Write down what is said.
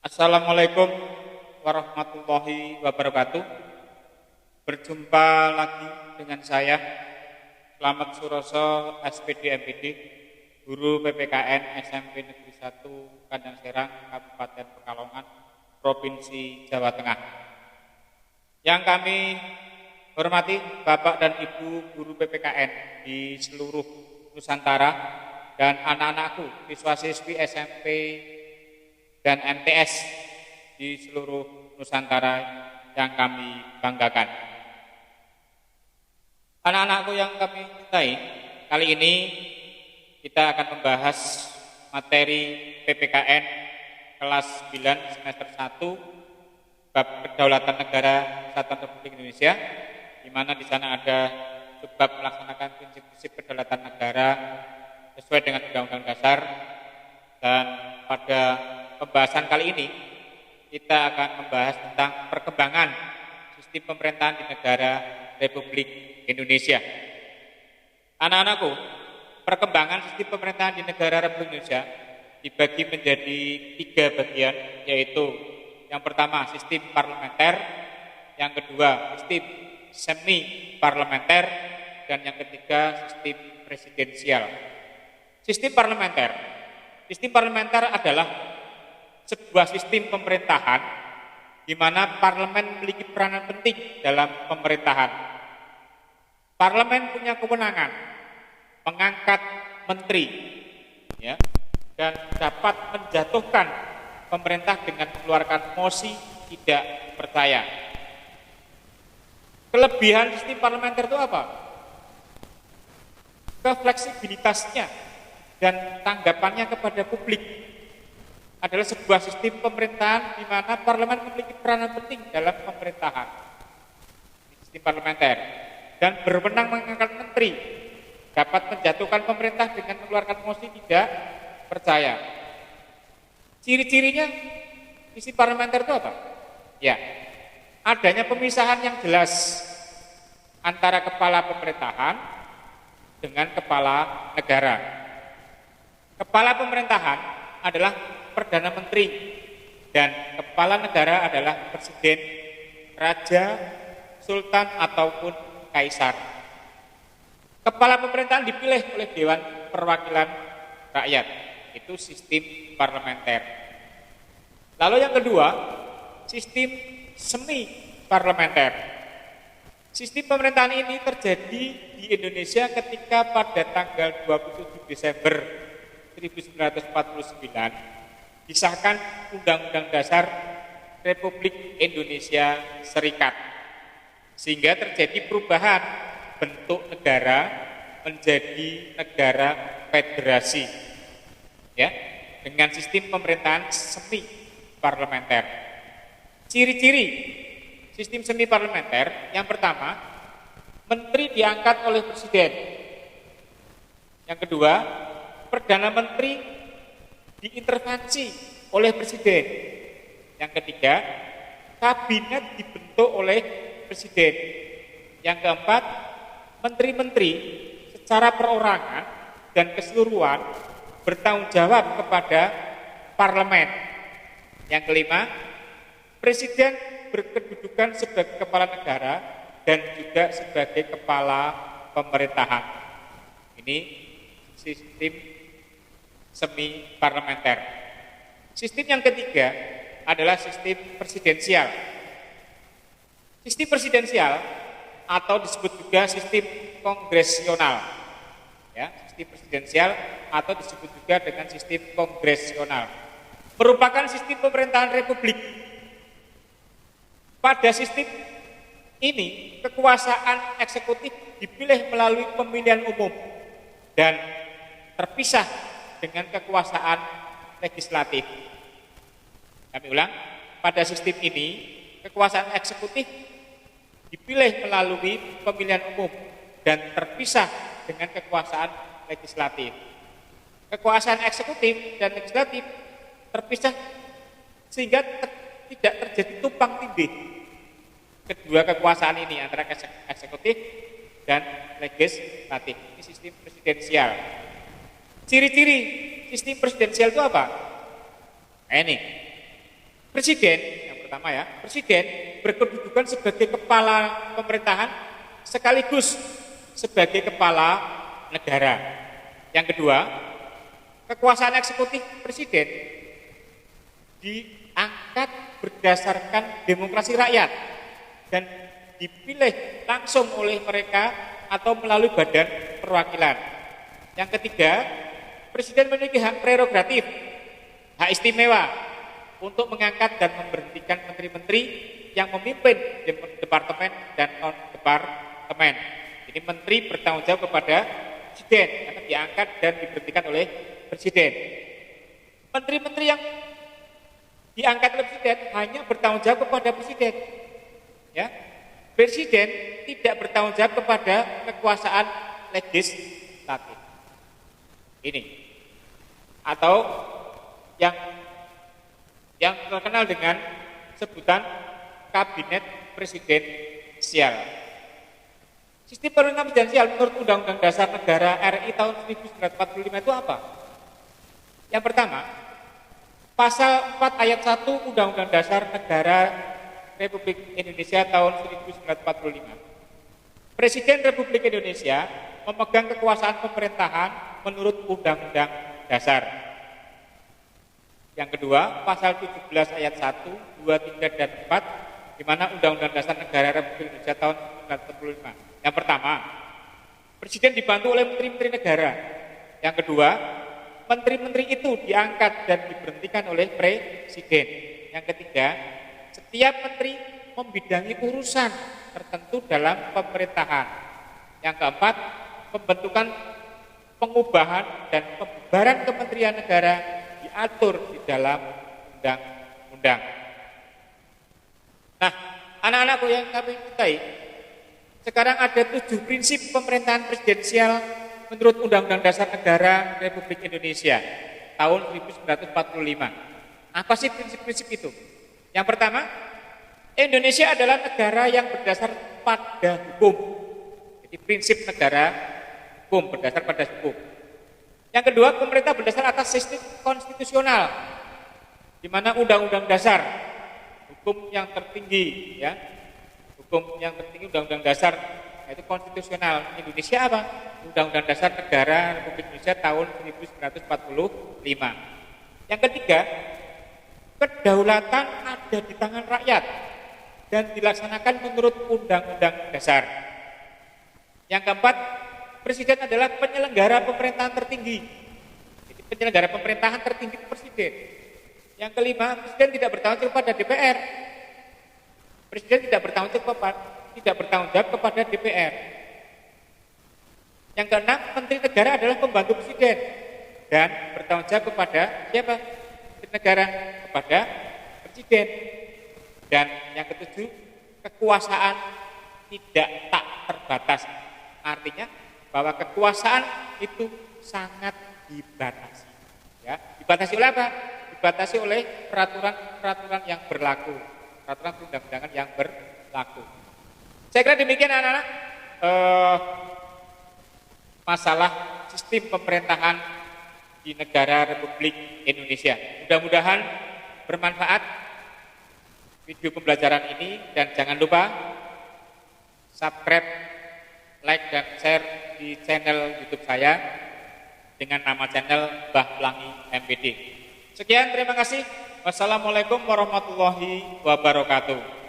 Assalamualaikum warahmatullahi wabarakatuh. Berjumpa lagi dengan saya Slamet Suroso, SPD MPD, Guru PPKN SMP Negeri 1 Kandang Serang, Kabupaten Pekalongan, Provinsi Jawa Tengah. Yang kami hormati Bapak dan Ibu Guru PPKN di seluruh Nusantara dan anak-anakku, siswa-siswi SMP dan MTS di seluruh Nusantara yang kami banggakan. Anak-anakku yang kami cintai, kali ini kita akan membahas materi PPKN kelas 9 semester 1 bab Kedaulatan Negara Kesatuan Republik Indonesia, di mana di sana ada bab melaksanakan prinsip-prinsip kedaulatan negara sesuai dengan Undang-Undang Dasar. Dan pada pembahasan kali ini kita akan membahas tentang perkembangan sistem pemerintahan di negara Republik Indonesia. Anak-anakku, perkembangan sistem pemerintahan di negara Republik Indonesia dibagi menjadi 3 bagian, yaitu yang pertama sistem parlementer, yang kedua sistem semi parlementer, dan yang ketiga sistem presidensial. Sistem parlementer adalah sebuah sistem pemerintahan di mana parlemen memiliki peranan penting dalam pemerintahan. Parlemen punya kewenangan mengangkat menteri, ya, dan dapat menjatuhkan pemerintah dengan mengeluarkan mosi tidak percaya. Kelebihan sistem parlementer itu apa? Kefleksibilitasnya dan tanggapannya kepada publik adalah sebuah sistem pemerintahan di mana parlemen memiliki peranan penting dalam pemerintahan. Sistem parlementer dan berwenang mengangkat menteri, dapat menjatuhkan pemerintah dengan mengeluarkan mosi tidak percaya. Ciri-cirinya sistem parlementer itu apa? Ya, adanya pemisahan yang jelas antara kepala pemerintahan dengan kepala negara. Kepala pemerintahan adalah Perdana Menteri dan kepala negara adalah Presiden, Raja, Sultan ataupun Kaisar. Kepala pemerintahan dipilih oleh Dewan Perwakilan Rakyat. Itu sistem parlementer. Lalu yang kedua, sistem semi parlementer. Sistem pemerintahan ini terjadi di Indonesia ketika pada tanggal 27 Desember 1949 disahkan Undang-Undang Dasar Republik Indonesia Serikat, sehingga terjadi perubahan bentuk negara menjadi negara federasi, ya, dengan sistem pemerintahan semi parlementer. Ciri-ciri sistem semi parlementer, yang pertama, menteri diangkat oleh presiden. Yang kedua, Perdana Menteri diintervensi oleh presiden. Yang ketiga, kabinet dibentuk oleh presiden. Yang keempat, menteri-menteri secara perorangan dan keseluruhan bertanggung jawab kepada parlemen. Yang kelima, presiden berkedudukan sebagai kepala negara dan juga sebagai kepala pemerintahan. Ini sistem semi parlementer. Sistem yang ketiga adalah sistem presidensial. Sistem presidensial atau disebut juga sistem kongresional. Ya, sistem presidensial atau disebut juga dengan sistem kongresional. Merupakan sistem pemerintahan republik. Pada sistem ini, kekuasaan eksekutif dipilih melalui pemilihan umum dan terpisah dengan kekuasaan legislatif. Kami ulang, pada sistem ini kekuasaan eksekutif dipilih melalui pemilihan umum dan terpisah dengan kekuasaan legislatif. Kekuasaan eksekutif dan legislatif terpisah sehingga tidak terjadi tumpang tindih kedua kekuasaan ini antara eksekutif dan legislatif. Ini sistem presidensial. Ciri-ciri sistem presidensial itu apa? Ini Presiden, yang pertama ya, presiden berkedudukan sebagai kepala pemerintahan sekaligus sebagai kepala negara. Yang kedua, kekuasaan eksekutif presiden diangkat berdasarkan demokrasi rakyat dan dipilih langsung oleh mereka atau melalui badan perwakilan. Yang ketiga, presiden memiliki hak prerogatif, hak istimewa untuk mengangkat dan memberhentikan menteri-menteri yang memimpin departemen dan non-departemen. Jadi menteri bertanggung jawab kepada presiden karena diangkat dan diberhentikan oleh presiden. Menteri-menteri yang diangkat oleh presiden hanya bertanggung jawab kepada presiden. Ya, presiden tidak bertanggung jawab kepada kekuasaan legislatif. Ini atau yang terkenal dengan sebutan kabinet presidensial. Sistem pemerintahan presidensial menurut Undang-Undang Dasar Negara RI tahun 1945 itu apa? Yang pertama, pasal 4 ayat 1 Undang-Undang Dasar Negara Republik Indonesia tahun 1945. Presiden Republik Indonesia memegang kekuasaan pemerintahan menurut Undang-Undang Dasar. Yang kedua, pasal 17 ayat 1, 2, 3, dan 4, di mana Undang-Undang Dasar Negara Republik Indonesia tahun 1945. Yang pertama, presiden dibantu oleh menteri-menteri negara. Yang kedua, menteri-menteri itu diangkat dan diberhentikan oleh presiden. Yang ketiga, setiap menteri membidangi urusan tertentu dalam pemerintahan. Yang keempat, pembentukan, pengubahan, dan pembubaran kementerian negara diatur di dalam undang-undang. Nah, anak-anakku yang kami cintai, sekarang ada 7 prinsip pemerintahan presidensial menurut Undang-Undang Dasar Negara Republik Indonesia tahun 1945. Apa sih prinsip-prinsip itu? Yang pertama, Indonesia adalah negara yang berdasar pada hukum. Jadi prinsip negara hukum berdasar pada hukum. Yang kedua, pemerintah berdasar atas sistem konstitusional, di mana undang-undang dasar, hukum yang tertinggi, ya, hukum yang tertinggi undang-undang dasar, yaitu konstitusional. Indonesia apa? Undang-undang Dasar Negara Republik Indonesia tahun 1945. Yang ketiga, kedaulatan ada di tangan rakyat dan dilaksanakan menurut undang-undang dasar. Yang keempat, presiden adalah penyelenggara pemerintahan tertinggi. Jadi penyelenggara pemerintahan tertinggi itu presiden. Yang kelima, presiden tidak bertanggung jawab kepada DPR. Presiden tidak bertanggung jawab kepada DPR. Yang keenam, menteri negara adalah pembantu presiden dan bertanggung jawab kepada siapa? Menteri negara, kepada presiden. Dan yang ketujuh, kekuasaan tidak tak terbatas. Artinya bahwa kekuasaan itu sangat dibatasi. Ya, dibatasi oleh apa? Dibatasi oleh peraturan-peraturan yang berlaku, peraturan perundang-undangan yang berlaku. Saya kira demikian anak-anak masalah sistem pemerintahan di negara Republik Indonesia. Mudah-mudahan bermanfaat video pembelajaran ini, dan jangan lupa subscribe, like, dan share di channel YouTube saya dengan nama channel Mbah Pelangi MPD. Sekian, terima kasih. Wassalamualaikum warahmatullahi wabarakatuh.